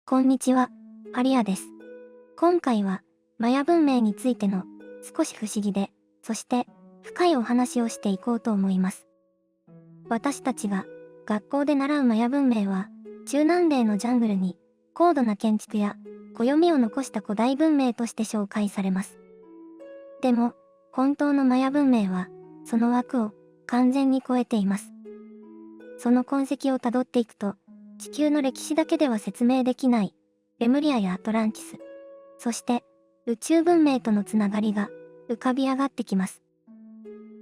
こんにちは、アリアです。今回は、マヤ文明についての少し不思議で、そして深いお話をしていこうと思います。私たちが学校で習うマヤ文明は、中南米のジャングルに高度な建築や暦を残した古代文明として紹介されます。でも、本当のマヤ文明は、その枠を完全に超えています。その痕跡をたどっていくと、地球の歴史だけでは説明できないレムリアやアトランティス、そして宇宙文明とのつながりが浮かび上がってきます。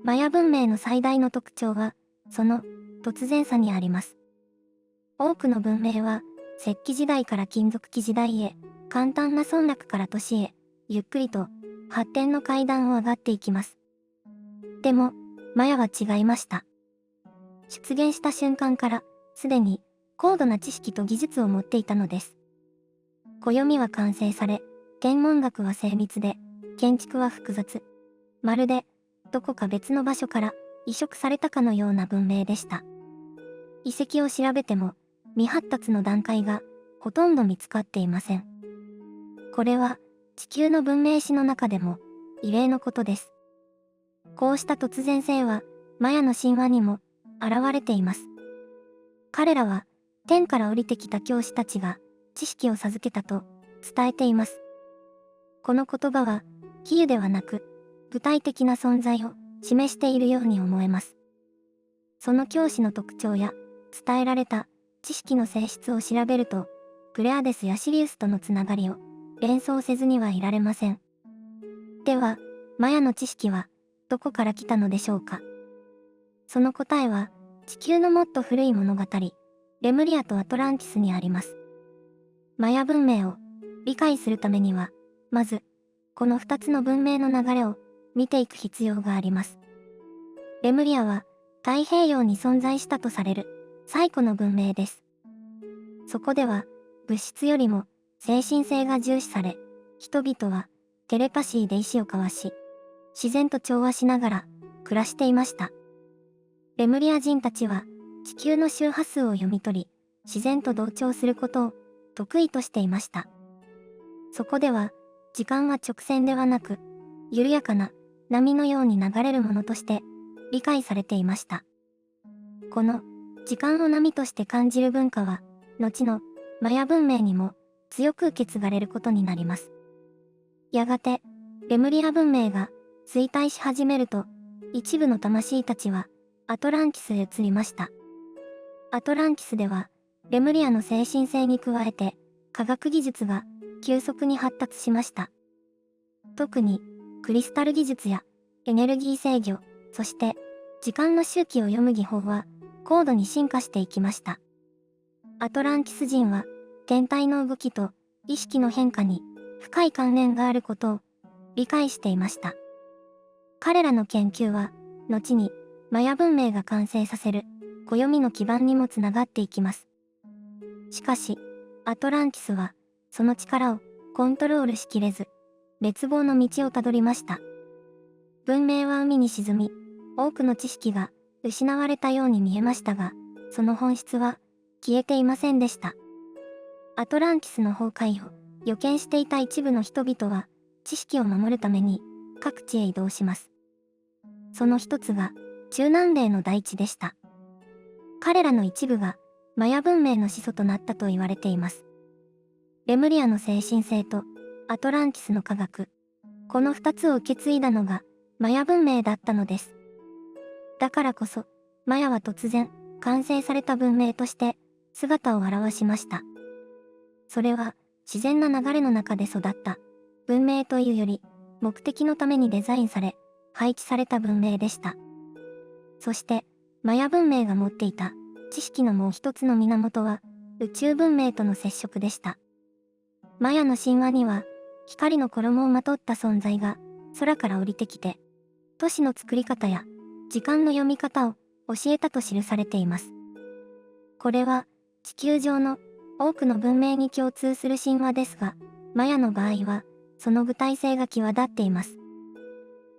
マヤ文明の最大の特徴は、その突然さにあります。多くの文明は、石器時代から金属器時代へ、簡単な村落から都市へ、ゆっくりと発展の階段を上がっていきます。でも、マヤは違いました。出現した瞬間から、すでに高度な知識と技術を持っていたのです。暦は完成され、天文学は精密で、建築は複雑。まるで、どこか別の場所から移植されたかのような文明でした。遺跡を調べても、未発達の段階がほとんど見つかっていません。これは、地球の文明史の中でも異例のことです。こうした突然性は、マヤの神話にも現れています。彼らは、天から降りてきた教師たちが知識を授けたと伝えています。この言葉は、比喩ではなく、具体的な存在を示しているように思えます。その教師の特徴や伝えられた知識の性質を調べると、プレアデスやシリウスとのつながりを連想せずにはいられません。では、マヤの知識はどこから来たのでしょうか。その答えは、地球のもっと古い物語、レムリアとアトランティスにあります。マヤ文明を理解するためには、まず、この2つの文明の流れを見ていく必要があります。レムリアは太平洋に存在したとされる最古の文明です。そこでは物質よりも精神性が重視され、人々はテレパシーで意志を交わし、自然と調和しながら暮らしていました。レムリア人たちは地球の周波数を読み取り、自然と同調することを得意としていました。そこでは、時間は直線ではなく、緩やかな波のように流れるものとして理解されていました。この時間を波として感じる文化は、後のマヤ文明にも強く受け継がれることになります。やがて、レムリア文明が衰退し始めると、一部の魂たちはアトランティスへ移りました。アトランティスでは、レムリアの精神性に加えて、科学技術が急速に発達しました。特に、クリスタル技術やエネルギー制御、そして時間の周期を読む技法は高度に進化していきました。アトランティス人は天体の動きと意識の変化に深い関連があることを理解していました。彼らの研究は後にマヤ文明が完成させる暦の基盤にもつながっていきます。しかし、アトランティスはその力をコントロールしきれず、滅亡の道をたどりました。文明は海に沈み、多くの知識が失われたように見えましたが、その本質は消えていませんでした。アトランティスの崩壊を予見していた一部の人々は、知識を守るために各地へ移動します。その一つが中南米の大地でした。彼らの一部がマヤ文明の始祖となったと言われています。レムリアの精神性とアトランティスの科学、この二つを受け継いだのがマヤ文明だったのです。だからこそ、マヤは突然、完成された文明として姿を現しました。それは自然な流れの中で育った文明というより、目的のためにデザインされ、配置された文明でした。そして、マヤ文明が持っていた知識のもう一つの源は、宇宙文明との接触でした。マヤの神話には、光の衣をまとった存在が空から降りてきて、都市の作り方や時間の読み方を教えたと記されています。これは地球上の多くの文明に共通する神話ですが、マヤの場合はその具体性が際立っています。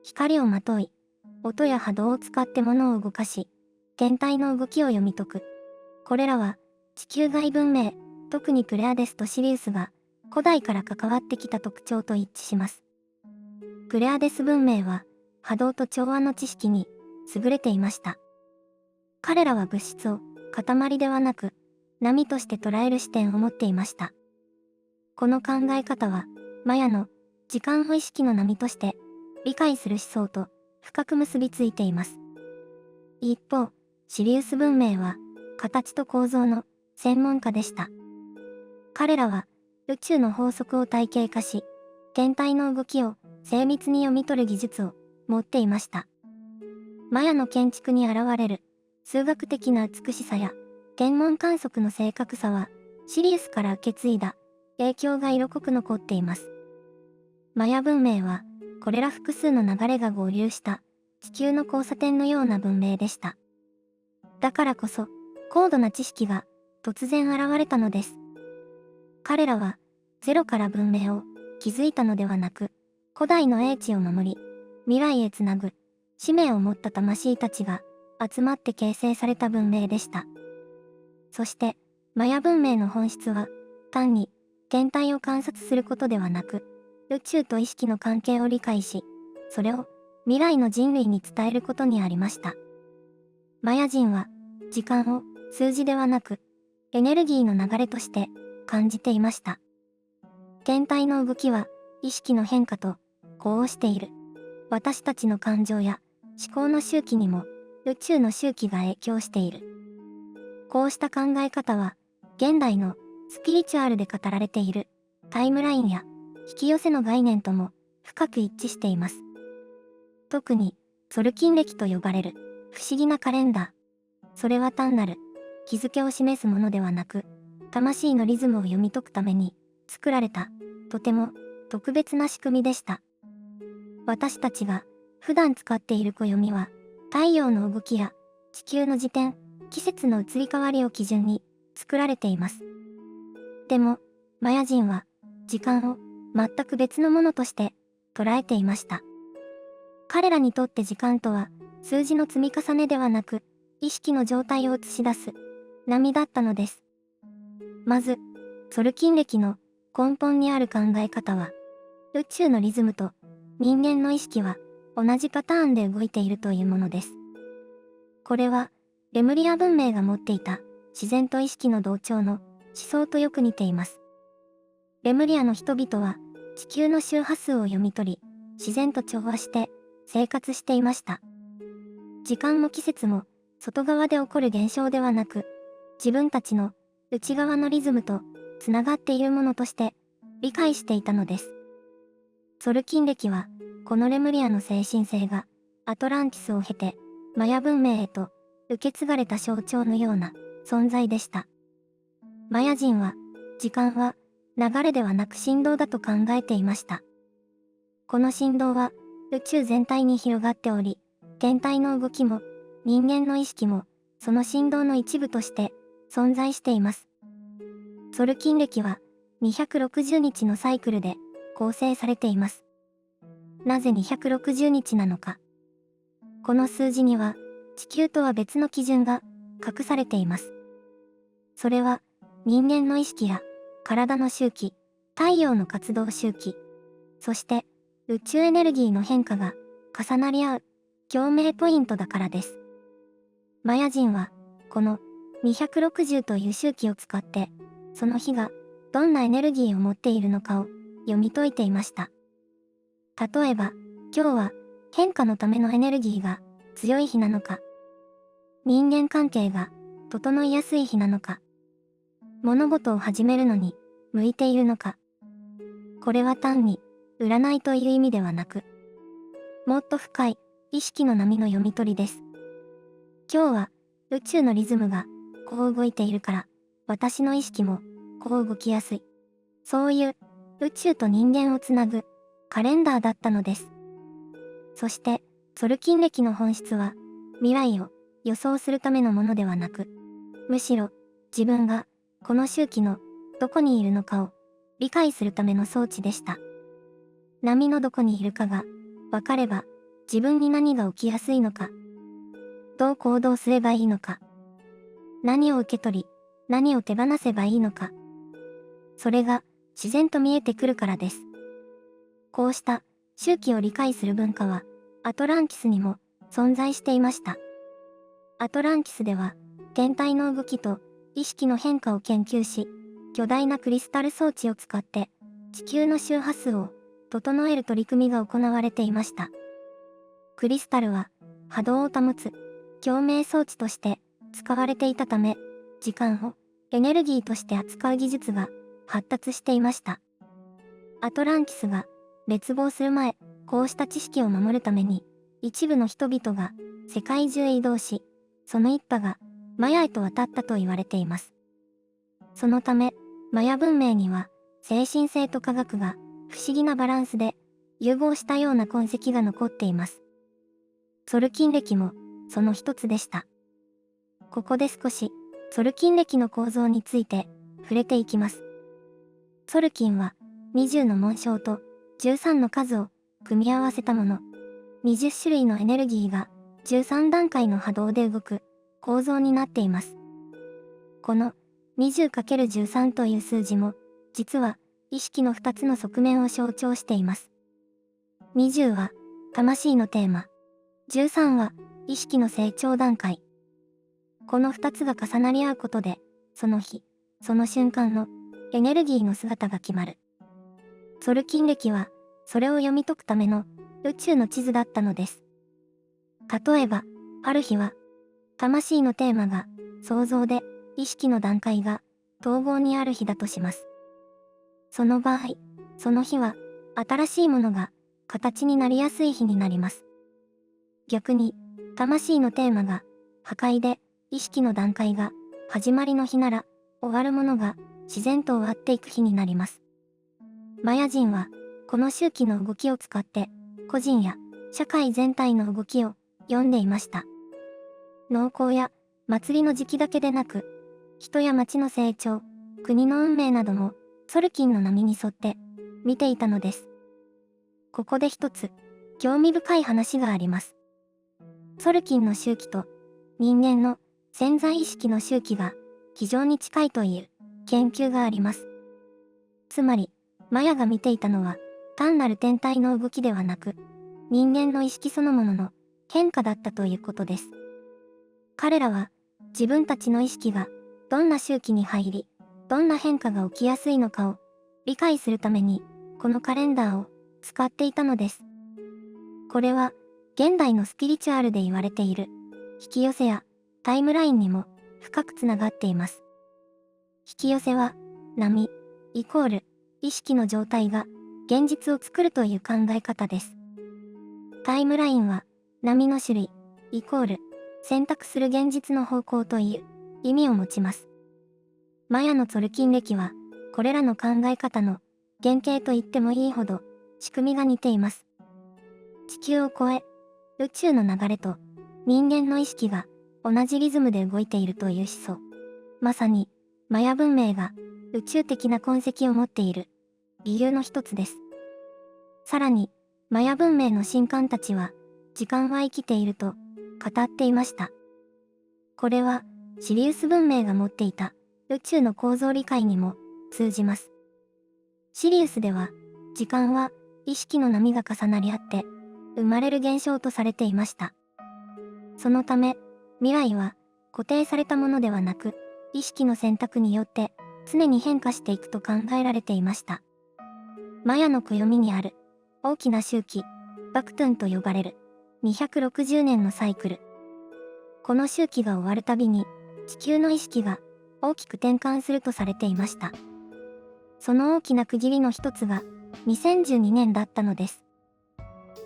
光をまとい、音や波動を使って物を動かし、天体の動きを読み解く。これらは地球外文明特にプレアデスとシリウスが古代から関わってきた特徴と一致します。プレアデス文明は波動と調和の知識に優れていました。彼らは物質を塊ではなく波として捉える視点を持っていました。この考え方はマヤの時間を意識の波として理解する思想と深く結びついています。一方、シリウス文明は形と構造の専門家でした。彼らは宇宙の法則を体系化し、天体の動きを精密に読み取る技術を持っていました。マヤの建築に現れる数学的な美しさや天文観測の正確さはシリウスから受け継いだ影響が色濃く残っています。マヤ文明はこれら複数の流れが合流した地球の交差点のような文明でした。だからこそ高度な知識が突然現れたのです。彼らはゼロから文明を築いたのではなく、古代の英知を守り、未来へつなぐ使命を持った魂たちが集まって形成された文明でした。そして、マヤ文明の本質は、単に天体を観察することではなく、宇宙と意識の関係を理解し、それを未来の人類に伝えることにありました。マヤ人は、時間を数字ではなく、エネルギーの流れとして感じていました。天体の動きは、意識の変化と呼応している。私たちの感情や思考の周期にも宇宙の周期が影響している。こうした考え方は現代のスピリチュアルで語られているタイムラインや引き寄せの概念とも深く一致しています。特にソルキン暦と呼ばれる不思議なカレンダー。それは単なる日付を示すものではなく、魂のリズムを読み解くために作られたとても特別な仕組みでした。私たちが普段使っている暦は太陽の動きや地球の自転、季節の移り変わりを基準に作られています。でも、マヤ人は時間を全く別のものとして捉えていました。彼らにとって時間とは数字の積み重ねではなく、意識の状態を映し出す波だったのです。まず、ソルキン暦の根本にある考え方は、宇宙のリズムと人間の意識は同じパターンで動いているというものです。これはレムリア文明が持っていた自然と意識の同調の思想とよく似ています。レムリアの人々は地球の周波数を読み取り、自然と調和して生活していました。時間も季節も外側で起こる現象ではなく、自分たちの内側のリズムとつながっているものとして理解していたのです。ソルキン暦はこのレムリアの精神性がアトランティスを経てマヤ文明へと受け継がれた象徴のような存在でした。マヤ人は時間は流れではなく振動だと考えていました。この振動は宇宙全体に広がっており、天体の動きも人間の意識もその振動の一部として存在しています。ソルキン暦は260日のサイクルで構成されています。なぜ260日なのか。この数字には地球とは別の基準が隠されています。それは人間の意識や体の周期、太陽の活動周期、そして宇宙エネルギーの変化が重なり合う共鳴ポイントだからです。マヤ人はこの260という周期を使ってその日がどんなエネルギーを持っているのかを読み解いていました。例えば、今日は変化のためのエネルギーが強い日なのか、人間関係が整いやすい日なのか、物事を始めるのに向いているのか。これは単に占いという意味ではなく、もっと深い意識の波の読み取りです。今日は宇宙のリズムがこう動いているから、私の意識もこう動きやすい。そういう宇宙と人間をつなぐカレンダーだったのです。そして、ソルキン暦の本質は、未来を予想するためのものではなく、むしろ自分がこの周期のどこにいるのかを理解するための装置でした。波のどこにいるかが分かれば、自分に何が起きやすいのか、どう行動すればいいのか、何を受け取り、何を手放せばいいのか、それが自然と見えてくるからです。こうした周期を理解する文化はアトランティスにも存在していました。アトランティスでは天体の動きと意識の変化を研究し、巨大なクリスタル装置を使って地球の周波数を整える取り組みが行われていました。クリスタルは波動を保つ共鳴装置として使われていたため、時間をエネルギーとして扱う技術が発達していました。アトランティスが滅亡する前、こうした知識を守るために、一部の人々が世界中へ移動し、その一派がマヤへと渡ったと言われています。そのため、マヤ文明には精神性と科学が不思議なバランスで融合したような痕跡が残っています。ツォルキン暦もその一つでした。ここで少しツォルキン暦の構造について触れていきます。ツォルキンは20の紋章と13の数を組み合わせたもの。20種類のエネルギーが13段階の波動で動く構造になっています。この 20×13 という数字も実は意識の2つの側面を象徴しています。20は魂のテーマ、13は意識の成長段階。この2つが重なり合うことで、その日、その瞬間のエネルギーの姿が決まる。ツォルキン暦はそれを読み解くための宇宙の地図だったのです。例えば、ある日は、魂のテーマが創造で意識の段階が統合にある日だとします。その場合、その日は新しいものが形になりやすい日になります。逆に、魂のテーマが破壊で意識の段階が始まりの日なら、終わるものが自然と終わっていく日になります。マヤ人はこの周期の動きを使って個人や社会全体の動きを読んでいました。農耕や祭りの時期だけでなく、人や町の成長、国の運命などもツォルキンの波に沿って見ていたのです。ここで一つ興味深い話があります。ツォルキンの周期と人間の潜在意識の周期が非常に近いという研究があります。つまり、マヤが見ていたのは単なる天体の動きではなく、人間の意識そのものの変化だったということです。彼らは自分たちの意識がどんな周期に入り、どんな変化が起きやすいのかを理解するために、このカレンダーを使っていたのです。これは現代のスピリチュアルで言われている引き寄せやタイムラインにも深くつながっています。引き寄せは波イコール意識の状態が現実を作るという考え方です。タイムラインは波の種類イコール選択する現実の方向という意味を持ちます。マヤのツォルキン暦はこれらの考え方の原型と言ってもいいほど仕組みが似ています。地球を超え宇宙の流れと人間の意識が同じリズムで動いているという思想。まさにマヤ文明が宇宙的な痕跡を持っている理由の一つです。さらに、マヤ文明の神官たちは、時間は生きていると語っていました。これは、シリウス文明が持っていた宇宙の構造理解にも通じます。シリウスでは、時間は意識の波が重なり合って、生まれる現象とされていました。そのため、未来は固定されたものではなく、意識の選択によって常に変化していくと考えられていました。マヤの暦にある大きな周期、バクトゥンと呼ばれる260年のサイクル。この周期が終わるたびに地球の意識が大きく転換するとされていました。その大きな区切りの一つが2012年だったのです。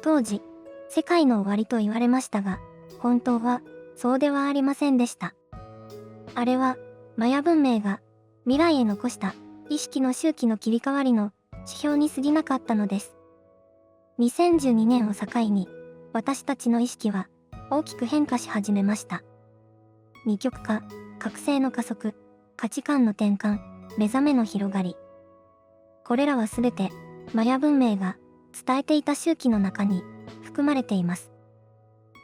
当時、世界の終わりと言われましたが、本当はそうではありませんでした。あれはマヤ文明が未来へ残した意識の周期の切り替わりの指標に過ぎなかったのです。2012年を境に私たちの意識は大きく変化し始めました。二極化、覚醒の加速、価値観の転換、目覚めの広がり。これらはすべてマヤ文明が伝えていた周期の中に含まれています。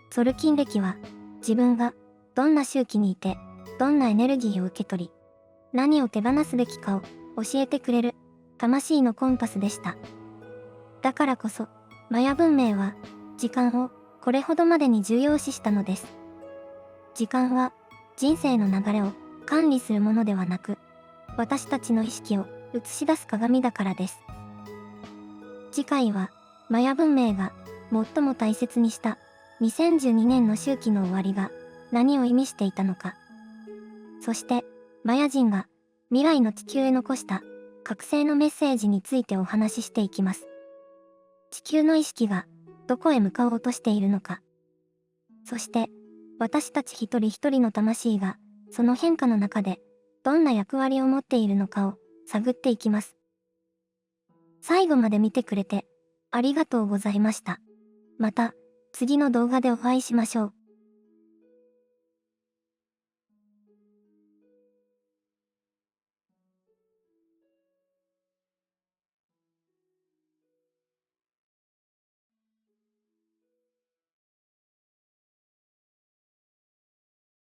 ツォルキン暦は自分がどんな周期にいてどんなエネルギーを受け取り、何を手放すべきかを教えてくれる魂のコンパスでした。だからこそ、マヤ文明は時間をこれほどまでに重要視したのです。時間は人生の流れを管理するものではなく、私たちの意識を映し出す鏡だからです。次回は、マヤ文明が最も大切にした2012年の周期の終わりが何を意味していたのか。そして、マヤ人が未来の地球へ残した覚醒のメッセージについてお話ししていきます。地球の意識がどこへ向かおうとしているのか。そして、私たち一人一人の魂がその変化の中でどんな役割を持っているのかを探っていきます。最後まで見てくれてありがとうございました。また次の動画でお会いしましょう。